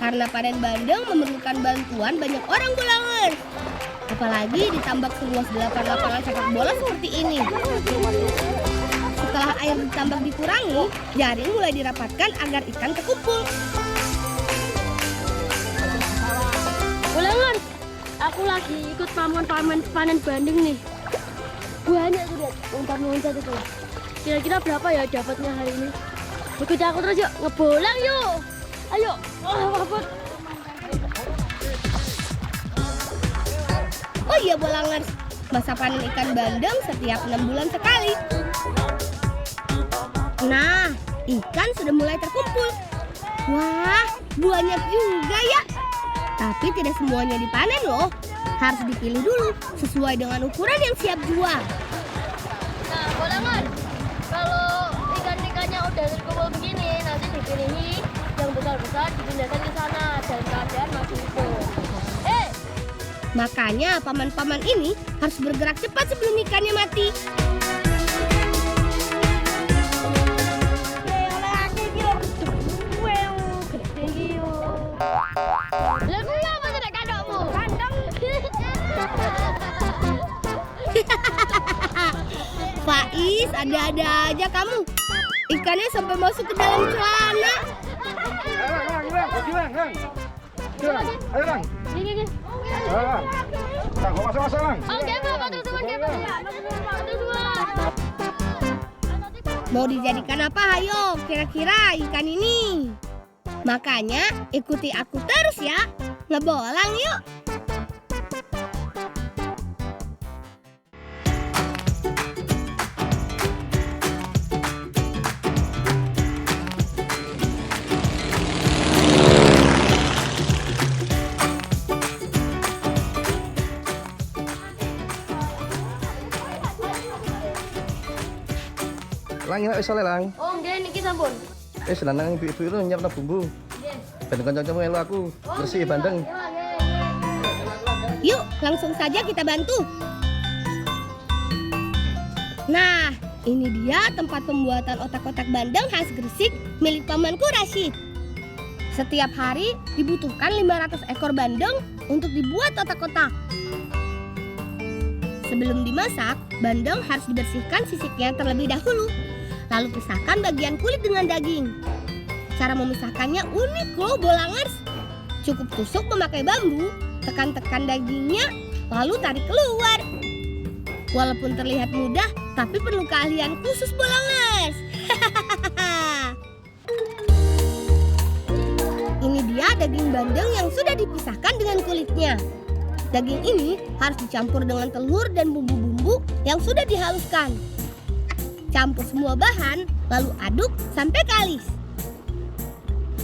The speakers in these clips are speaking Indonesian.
Karena panen bandeng memerlukan bantuan banyak orang Bolangers. Apalagi ditambak seluas 8 lapangan sepak bola seperti ini. Setelah air ditambak dikurangi, jaring mulai dirapatkan agar ikan terkumpul. Bolangers, aku lagi ikut panen bandeng nih. Banyak tuh lihat, loncat-loncat itu. Kira-kira berapa ya dapatnya hari ini? Ikuti aku terus yuk, ngebolang yuk. Ayo, wabut. Oh iya Bolangers, masa panen ikan bandeng setiap 6 bulan sekali. Nah, ikan sudah mulai terkumpul. Wah, banyak juga ya. Tapi tidak semuanya dipanen loh. Harus dipilih dulu sesuai dengan ukuran yang siap jual. Nah, Bolangers, kalau ikan-ikannya udah terkumpul begini, nanti dipilihi yang besar-besar dipindahkan ke sana dalam keadaan masih utuh. Makanya paman-paman ini harus bergerak cepat sebelum ikannya mati. Faiz, ada-ada aja kamu. Ikannya sampai masuk ke dalam celana. Ayo Lang. Gini. Lang, mau masuk Lang. Oke, Pak, teman-teman. Mau dijadikan apa ayo kira-kira ikan ini? Makanya ikuti aku terus ya. Ngebolang yuk. Lang, ini wis oleh Lang. Oh, nggih niki sampun. Senang ibu-ibu itu nyiapno bumbu. Nggih. Ben kanca-kancamu elu aku. Bersih bandeng. Yuk, langsung saja kita bantu. Nah, ini dia tempat pembuatan otak-otak bandeng khas Gresik milik pamanku Rashid. Setiap hari dibutuhkan 500 ekor bandeng untuk dibuat otak-otak. Sebelum dimasak, bandeng harus dibersihkan sisiknya terlebih dahulu. Lalu pisahkan bagian kulit dengan daging. Cara memisahkannya unik loh Bolangers. Cukup tusuk memakai bambu, tekan-tekan dagingnya, lalu tarik keluar. Walaupun terlihat mudah, tapi perlu keahlian khusus Bolangers. Ini dia daging bandeng yang sudah dipisahkan dengan kulitnya. Daging ini harus dicampur dengan telur dan bumbu-bumbu yang sudah dihaluskan. Campur semua bahan, lalu aduk sampai kalis.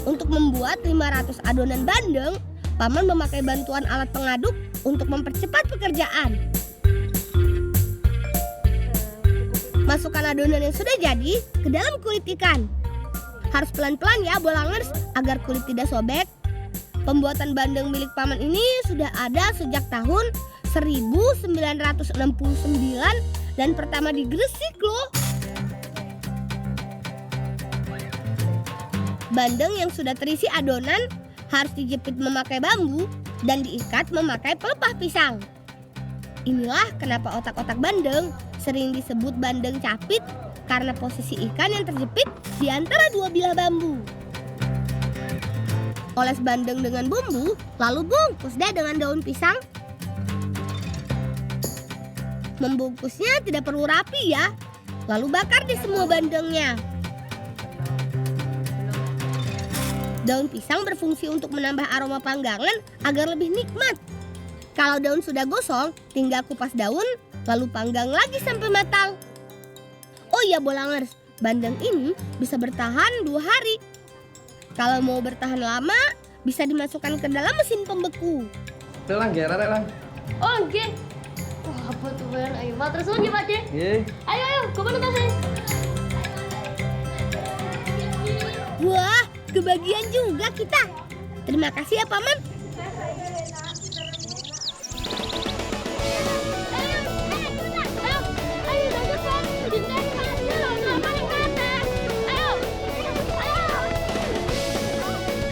Untuk membuat 500 adonan bandeng, paman memakai bantuan alat pengaduk untuk mempercepat pekerjaan. Masukkan adonan yang sudah jadi ke dalam kulit ikan. Harus pelan-pelan ya Bolangers agar kulit tidak sobek. Pembuatan bandeng milik paman ini sudah ada sejak tahun 1969 dan pertama di Gresik loh. Bandeng yang sudah terisi adonan harus dijepit memakai bambu dan diikat memakai pelepah pisang. Inilah kenapa otak-otak bandeng sering disebut bandeng capit karena posisi ikan yang terjepit di antara dua bilah bambu. Oles bandeng dengan bumbu, lalu bungkus deh dengan daun pisang. Membungkusnya tidak perlu rapi ya. Lalu bakar di semua bandengnya. Daun pisang berfungsi untuk menambah aroma panggangan agar lebih nikmat. Kalau daun sudah gosong, tinggal kupas daun, lalu panggang lagi sampai matang. Oh iya Bolangers, bandeng ini bisa bertahan 2 hari. Kalau mau bertahan lama, bisa dimasukkan ke dalam mesin pembeku. Udah Lang, ya rarek Lang. Oh, nggih. Wah, betul banget. Ayo, Pak, terus lagi, Pak, deh. Nggih. Ayo, kemana tasnya? Wah, kebagian juga kita. Terima kasih ya Paman.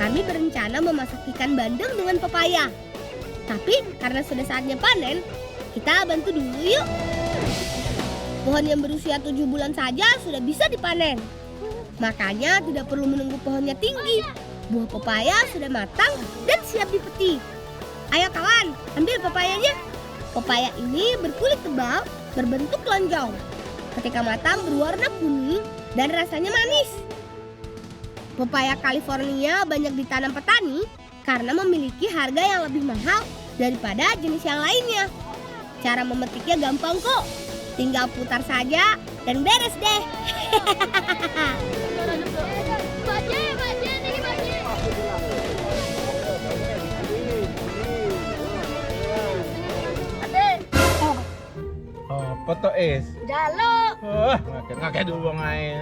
Kami kami berencana memasak ikan bandeng dengan pepaya. Tapi karena sudah saatnya panen, kita bantu dulu yuk. Pohon yang berusia 7 bulan saja sudah bisa dipanen. Makanya tidak perlu menunggu pohonnya tinggi. Buah pepaya sudah matang dan siap dipetik. Ayo kawan, ambil pepayanya. Pepaya ini berkulit tebal, berbentuk lonjong. Ketika matang berwarna kuning dan rasanya manis. Pepaya California banyak ditanam petani karena memiliki harga yang lebih mahal daripada jenis yang lainnya. Cara memetiknya gampang kok. Tinggal putar saja dan beres deh. Apa to es? Jaluk. Wah, ngakeh dulu wong ae.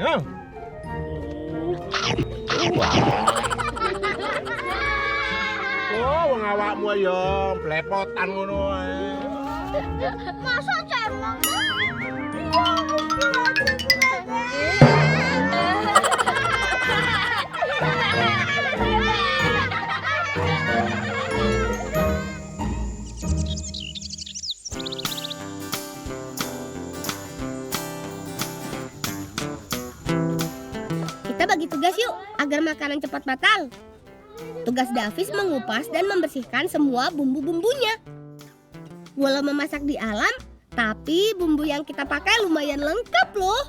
Oh, wong awakmu ya blepotan ngono ae. Masa cemong? Kita bagi tugas yuk agar makanan cepat matang. Tugas Davis mengupas dan membersihkan semua bumbu-bumbunya. Walau memasak di alam, tapi bumbu yang kita pakai lumayan lengkap loh.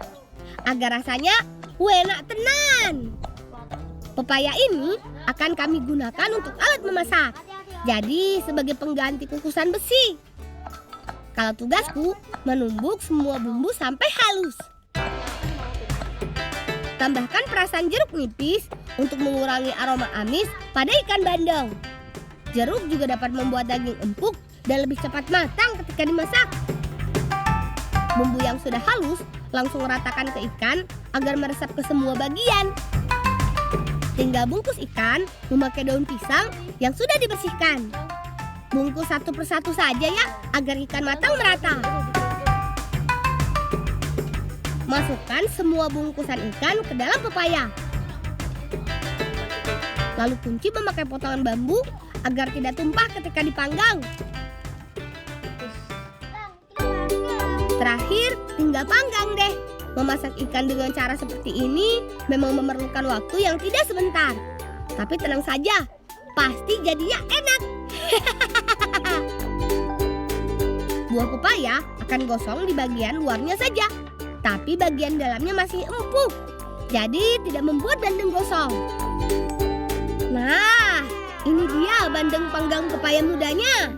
Agar rasanya enak tenan. Pepaya ini akan kami gunakan untuk alat memasak. Jadi sebagai pengganti kukusan besi. Kalau tugasku menumbuk semua bumbu sampai halus. Tambahkan perasan jeruk nipis untuk mengurangi aroma amis pada ikan bandeng. Jeruk juga dapat membuat daging empuk dan lebih cepat matang ketika dimasak. Bumbu yang sudah halus langsung ratakan ke ikan agar meresap ke semua bagian. Tinggal bungkus ikan memakai daun pisang yang sudah dibersihkan. Bungkus satu persatu saja ya agar ikan matang merata. Masukkan semua bungkusan ikan ke dalam pepaya. Lalu kunci memakai potongan bambu agar tidak tumpah ketika dipanggang. Terakhir, tinggal panggang deh. Memasak ikan dengan cara seperti ini memang memerlukan waktu yang tidak sebentar. Tapi tenang saja, pasti jadinya enak. Buah pepaya akan gosong di bagian luarnya saja. Tapi bagian dalamnya masih empuk, jadi tidak membuat bandeng gosong. Nah, ini dia bandeng panggang pepaya mudanya.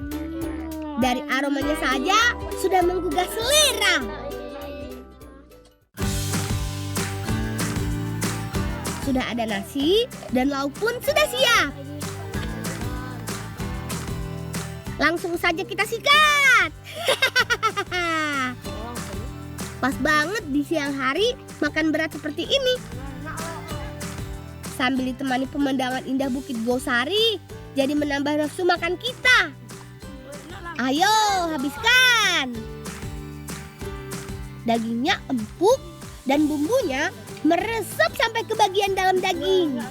Dari aromanya saja sudah menggugah selera. Sudah ada nasi dan lauk pun sudah siap. Langsung saja kita sikat. Pas banget di siang hari makan berat seperti ini. Sambil ditemani pemandangan indah Bukit Gosari, jadi menambah nafsu makan kita. Ayo, habiskan. Dagingnya empuk dan bumbunya meresap sampai ke bagian dalam daging.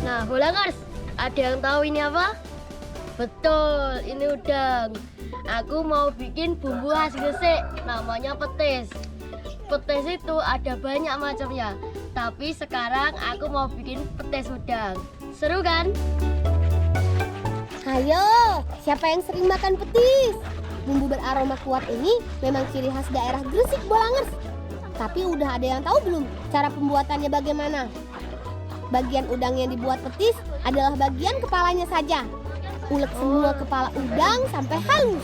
Nah, Bolangers, ada yang tahu ini apa? Betul, ini udang. Aku mau bikin bumbu khas Gresik, namanya petis. Petis itu ada banyak macamnya, tapi sekarang aku mau bikin petis udang. Seru kan? Ayo, siapa yang sering makan petis? Bumbu beraroma kuat ini memang ciri khas daerah Gresik, Bolangers. Tapi udah ada yang tahu belum cara pembuatannya bagaimana? Bagian udang yang dibuat petis adalah bagian kepalanya saja. Ulek semua kepala udang sampai halus.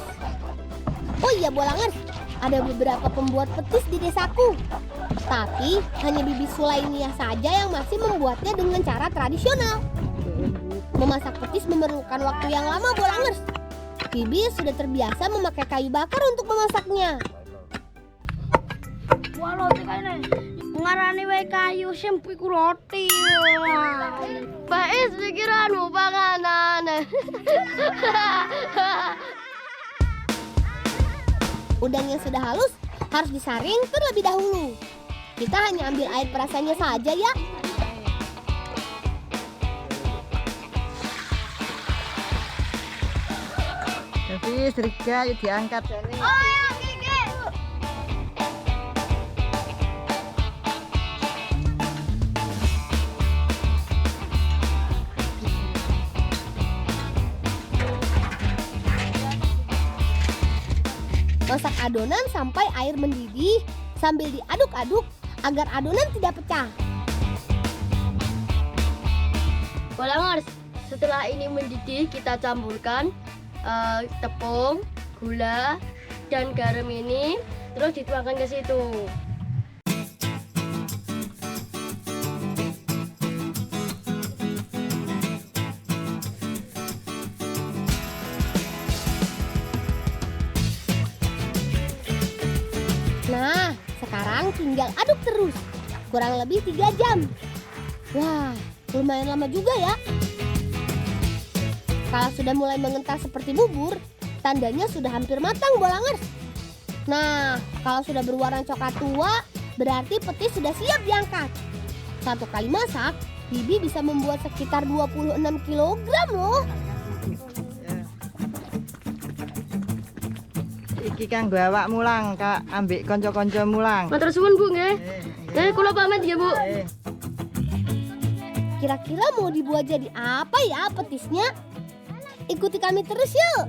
Oh iya Bolangers, ada beberapa pembuat petis di desaku. Tapi hanya Bibi Sulaimiyah saja yang masih membuatnya dengan cara tradisional. Memasak petis memerlukan waktu yang lama Bolangers. Bibi sudah terbiasa memakai kayu bakar untuk memasaknya. Walau ngarani wae kayu sempu iku roti. Bais pikiranmu panganan. Udang yang sudah halus harus disaring terlebih dahulu. Kita hanya ambil air perasannya saja ya. Tapi serigala yuk diangkat. Oh ya, Kiki. Masak adonan sampai air mendidih sambil diaduk-aduk agar adonan tidak pecah. Bolangers, setelah ini mendidih kita campurkan tepung, gula, dan garam ini terus dituangkan ke situ. Nah, sekarang tinggal aduk terus. Kurang lebih 3 jam. Wah, lumayan lama juga ya. Kalau sudah mulai mengental seperti bubur, tandanya sudah hampir matang bolangers. Nah, kalau sudah berwarna coklat tua, berarti petis sudah siap diangkat. Satu kali masak, Bibi bisa membuat sekitar 26 kg loh. Iki kan gue awak mulang, Kak, ambek konco-konco mulang. Matur suwun Bu nggih. Kula pamit ya Bu. Kira-kira mau dibuat jadi apa ya petisnya? Ikuti kami terus yuk.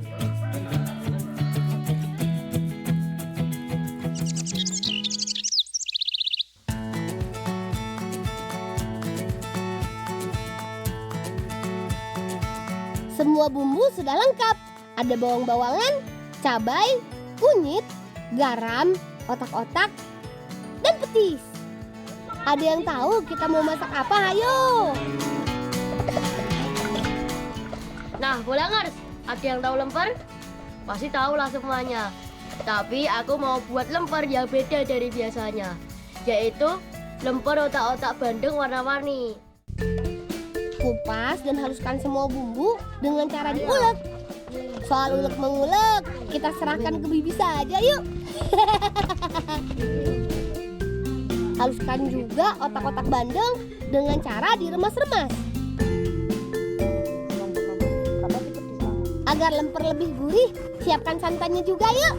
Semua bumbu sudah lengkap. Ada bawang bawangan, cabai, kunyit, garam, otak-otak, dan petis. Ada yang tahu kita mau masak apa? Ayo. Nah, bolangers, ada yang tahu lemper? Pasti tahulah semuanya. Tapi aku mau buat lemper yang beda dari biasanya, yaitu lemper otak-otak bandeng warna-warni. Kupas dan haluskan semua bumbu dengan cara diulek. Soal ulek mengulek, kita serahkan ke Bibi saja yuk. Haluskan juga otak-otak bandeng dengan cara diremas-remas. Agar lemper lebih gurih, siapkan santannya juga yuk.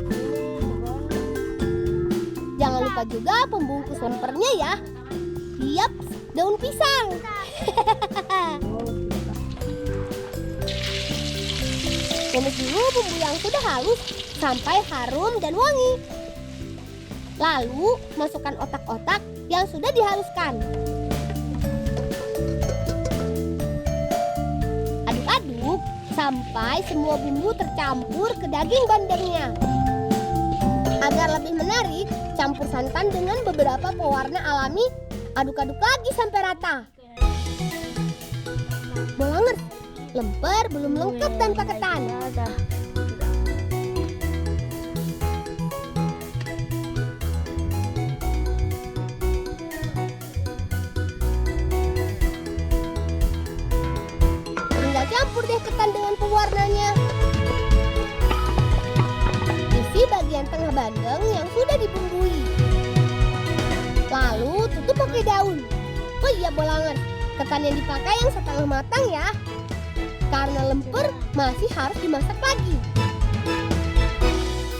Jangan lupa juga pembungkus lempernya ya. Siap, daun pisang. Tumis dulu bumbu yang sudah halus sampai harum dan wangi. Lalu masukkan otak-otak yang sudah dihaluskan. Aduk-aduk sampai semua bumbu tercampur ke daging bandengnya. Agar lebih menarik, campur santan dengan beberapa pewarna alami. Aduk-aduk lagi sampai rata. Bolangers, lemper belum lengkap tanpa ketan. Tinggal campur deh ketan dengan pewarnanya. Isi bagian tengah bandeng yang sudah dibumbui. Lalu tutup pakai daun. Oh iya bolangers, ketan yang dipakai yang setengah matang ya. Karena lemper masih harus dimasak lagi.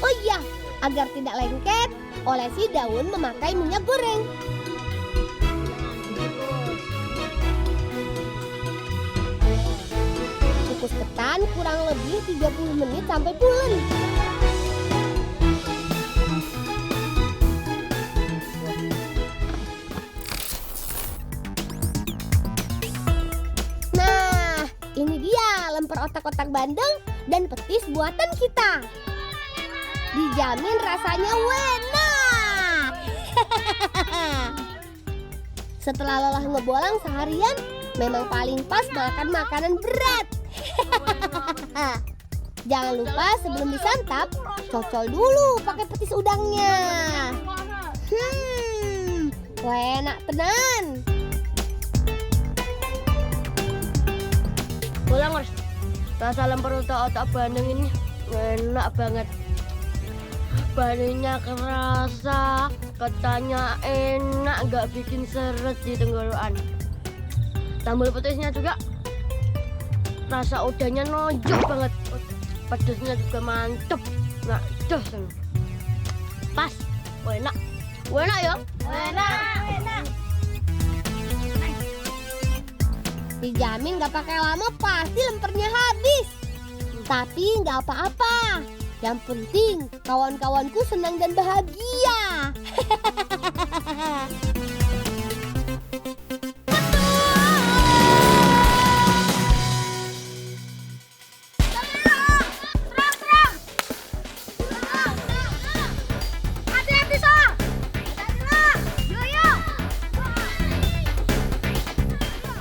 Oh iya, agar tidak lengket, olesi daun memakai minyak goreng. Kukus ketan kurang lebih 30 menit sampai pulen. Ini dia lemper otak-otak bandeng dan petis buatan kita. Dijamin rasanya enak. Setelah lelah ngebolang seharian, memang paling pas makan makanan berat. Jangan lupa sebelum disantap, cocol dulu pakai petis udangnya. Wah, enak tenan. Bolangers, rasa lemper otak bandeng ini enak banget. Bandengnya kerasa, ketannya enak, nggak bikin seret di tenggorokan. Sambal petisnya juga, rasa udahnya nonjok banget. Pedasnya juga mantep, nggak jos. Pas, enak. Enak ya? Enak. Dijamin gak pakai lama pasti lempernya habis. Tapi nggak apa-apa. Yang penting kawan-kawanku senang dan bahagia.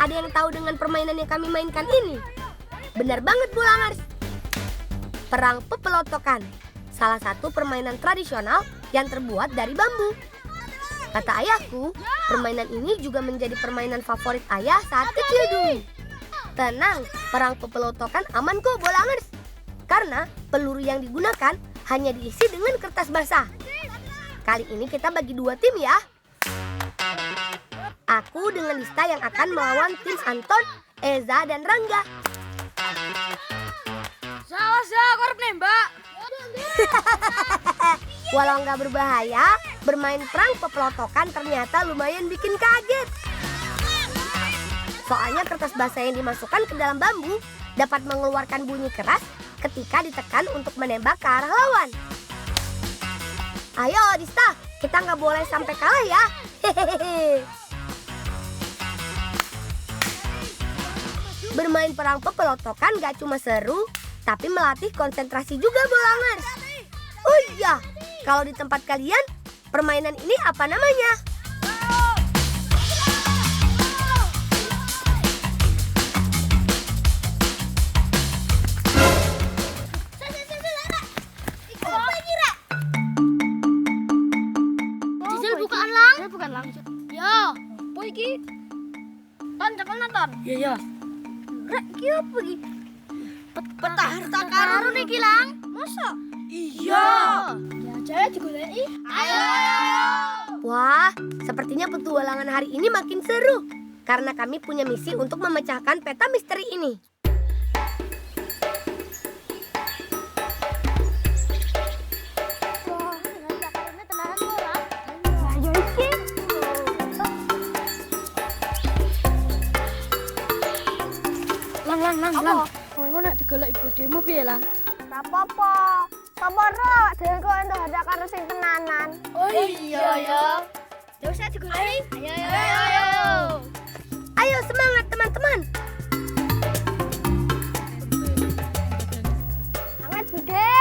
Ada yang tahu dengan permainan yang kami mainkan ini? Benar banget, Bolangers. Perang pepelotokan, salah satu permainan tradisional yang terbuat dari bambu. Kata ayahku, permainan ini juga menjadi permainan favorit ayah saat kecil dulu. Tenang, perang pepelotokan aman kok, Bolangers. Karena peluru yang digunakan hanya diisi dengan kertas basah. Kali ini kita bagi 2 tim ya. Aku dengan Dista yang akan melawan tim Anton, Eza, dan Rangga. Salah korep nembak. Walau nggak berbahaya, bermain perang pepelotokan ternyata lumayan bikin kaget. Soalnya kertas basah yang dimasukkan ke dalam bambu dapat mengeluarkan bunyi keras ketika ditekan untuk menembak ke arah lawan. Ayo Dista, kita nggak boleh sampai kalah ya. Hehehe. Bermain perang pepelotokan gak cuma seru, tapi melatih konsentrasi juga, Bolangers. Oh iya, kalau di tempat kalian, permainan ini apa namanya? Jijil bukaan lang. Bukan lang. Yo, boy iki. Ton, cekel nonton. Iya. Rek, iki apa iki? Peta harta karun iki lang. Masa? Iya. Ya aja digoleki. Ayo. Wah, sepertinya petualangan hari ini makin seru. Karena kami punya misi untuk memecahkan peta misteri ini. Lang. Ngono nek digolek ibu demo piye, Lang? Ora apa-apa. Samara dhewe kok entuk harta karun sing tenanan. Oh iya ya. Ya wis digoleki. Ayo. Ayo semangat teman-teman. Awet Bude.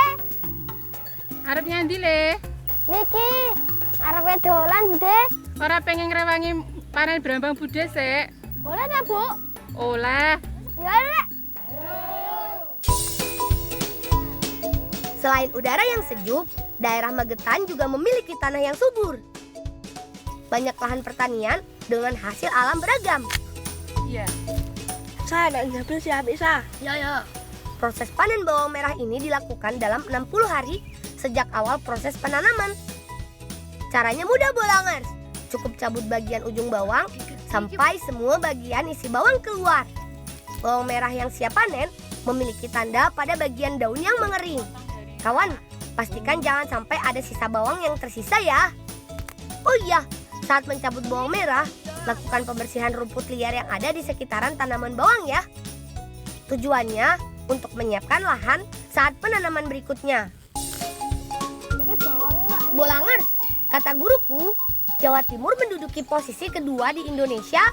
Arep nyandi le? Niki, arep dolan Bude. Ora pengen ngrewangi panen brambang Bude sik. Boleh ta, Bu? Oleh. Ya, Rek. Selain udara yang sejuk, daerah Magetan juga memiliki tanah yang subur. Banyak lahan pertanian dengan hasil alam beragam. Iya. Saya ada ngambil siap bisa. Ya. Proses panen bawang merah ini dilakukan dalam 60 hari sejak awal proses penanaman. Caranya mudah, Bolangers. Cukup cabut bagian ujung bawang sampai semua bagian isi bawang keluar. Bawang merah yang siap panen memiliki tanda pada bagian daun yang mengering. Kawan, pastikan jangan sampai ada sisa bawang yang tersisa ya. Oh iya, saat mencabut bawang merah, lakukan pembersihan rumput liar yang ada di sekitaran tanaman bawang ya. Tujuannya untuk menyiapkan lahan saat penanaman berikutnya. Bolangers, kata guruku, Jawa Timur menduduki posisi kedua di Indonesia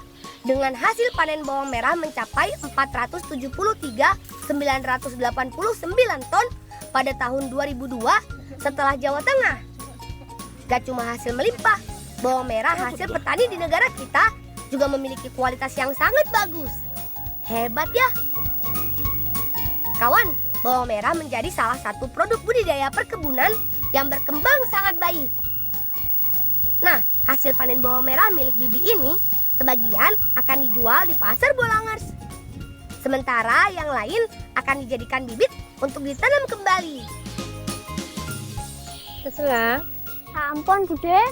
dengan hasil panen bawang merah mencapai 473.989 ton pada tahun 2002 setelah Jawa Tengah. Gak cuma hasil melimpah, bawang merah hasil petani di negara kita juga memiliki kualitas yang sangat bagus. Hebat ya. Kawan, bawang merah menjadi salah satu produk budidaya perkebunan yang berkembang sangat baik. Nah, Hasil panen bawang merah milik Bibi ini sebagian akan dijual di pasar Bolangers. Sementara yang lain akan dijadikan bibit untuk ditanam kembali. Terserah. Ampun, Bude.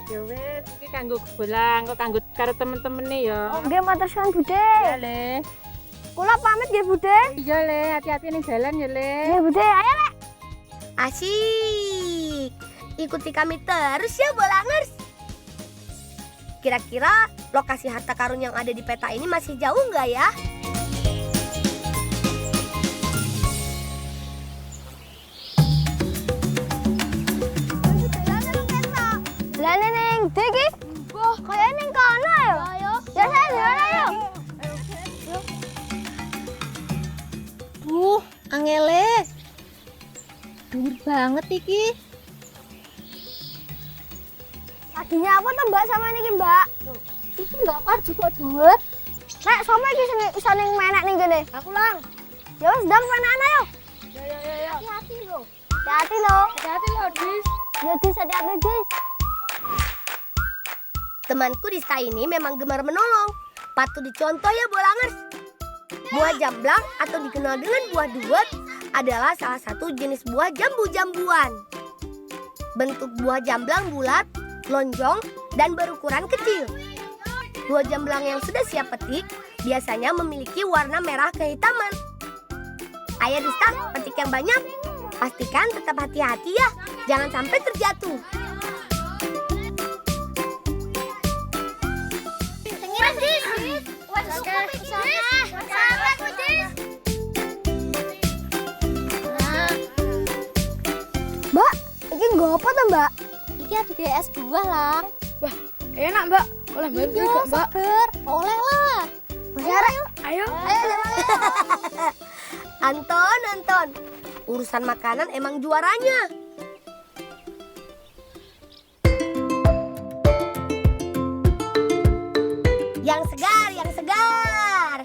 Ya wes, iki kanggo bolang, kok kanggo karo temen-temen nih ya. Nggih, matur suwun, Bude. Ya le. Kula pamit nggih, Bude. Iya le, hati-hati ning jalan ya le. Nggih, Bude. Ayo, Le. Asyik. Ikuti kami terus ya Bolangers. Kira-kira lokasi harta karun yang ada di peta ini masih jauh nggak ya? Lah ning iki. Wah, kaya ning kono ya. Ya saya jalan ayo. Angele. Dhuwur banget iki. Adinya apa tuh Mbak sama niki Mbak? Iki enggak par juga dhuwur. Nek sama iki sing iso ning menek ning kene. Aku lang. Ya wis ndang penakan ayo. Ya. Hati-hati lo. Hati-hati lo. Hati-hati lo, Dis. Ya Dis, hati-hati Dis. Temanku Dista ini memang gemar menolong. Patut dicontoh ya Bolangers. Buah jamblang atau dikenal dengan buah duet adalah salah satu jenis buah jambu-jambuan. Bentuk buah jamblang bulat, lonjong, dan berukuran kecil. Buah jamblang yang sudah siap petik biasanya memiliki warna merah kehitaman. Ayo Dista, petik yang banyak. Pastikan tetap hati-hati ya, jangan sampai terjatuh. Mbak, iki nggo apa tuh Mbak? Iki ada es buah lang. Wah, enak, Mbak. Oleh bantu enggak, Mbak? Seger, oleh lah. Ayo. Anton. Urusan makanan emang juaranya. Yang segar.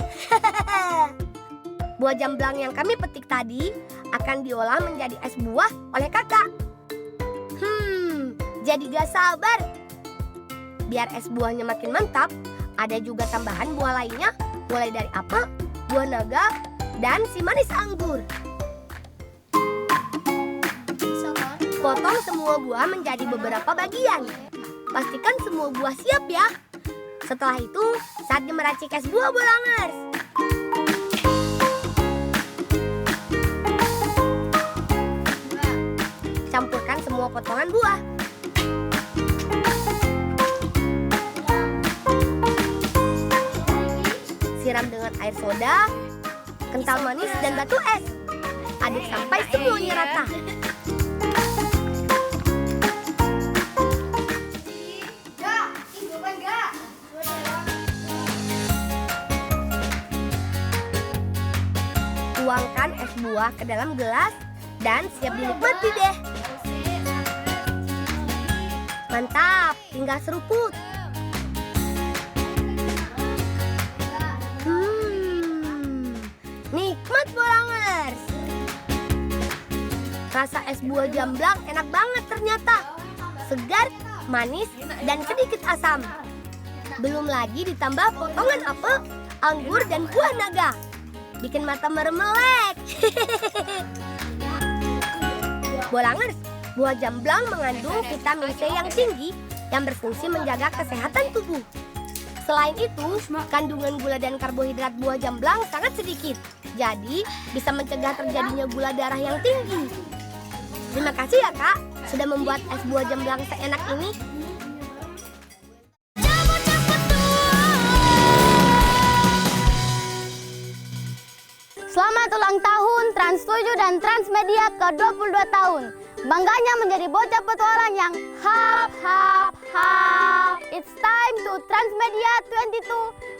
Buah jamblang yang kami petik tadi akan diolah menjadi es buah oleh kakak. Jadi gak sabar. Biar es buahnya makin mantap, ada juga tambahan buah lainnya, mulai dari apel, buah naga, dan si manis anggur. Potong semua buah menjadi beberapa bagian. Pastikan semua buah siap ya. Setelah itu, saatnya meracik es buah Bolangers. Campurkan semua potongan buah. Siram dengan air soda, kental manis, dan batu es. Aduk sampai semuanya rata. Tuangkan es buah ke dalam gelas dan siap dinikmati deh. Mantap, tinggal seruput. Nikmat Bolangers. Rasa es buah jamblang enak banget ternyata. Segar, manis, dan sedikit asam. Belum lagi ditambah potongan apel, anggur, dan buah naga. Bikin mata meremelek. Bolangers, buah jamblang mengandung vitamin C yang tinggi yang berfungsi menjaga kesehatan tubuh. Selain itu, kandungan gula dan karbohidrat buah jamblang sangat sedikit. Jadi, bisa mencegah terjadinya gula darah yang tinggi. Terima kasih ya Kak, sudah membuat es buah jamblang seenak ini. Selamat ulang tahun Trans 7 dan Transmedia ke-22 tahun. Bangganya menjadi bocah petualang yang hap. It's time to Transmedia 22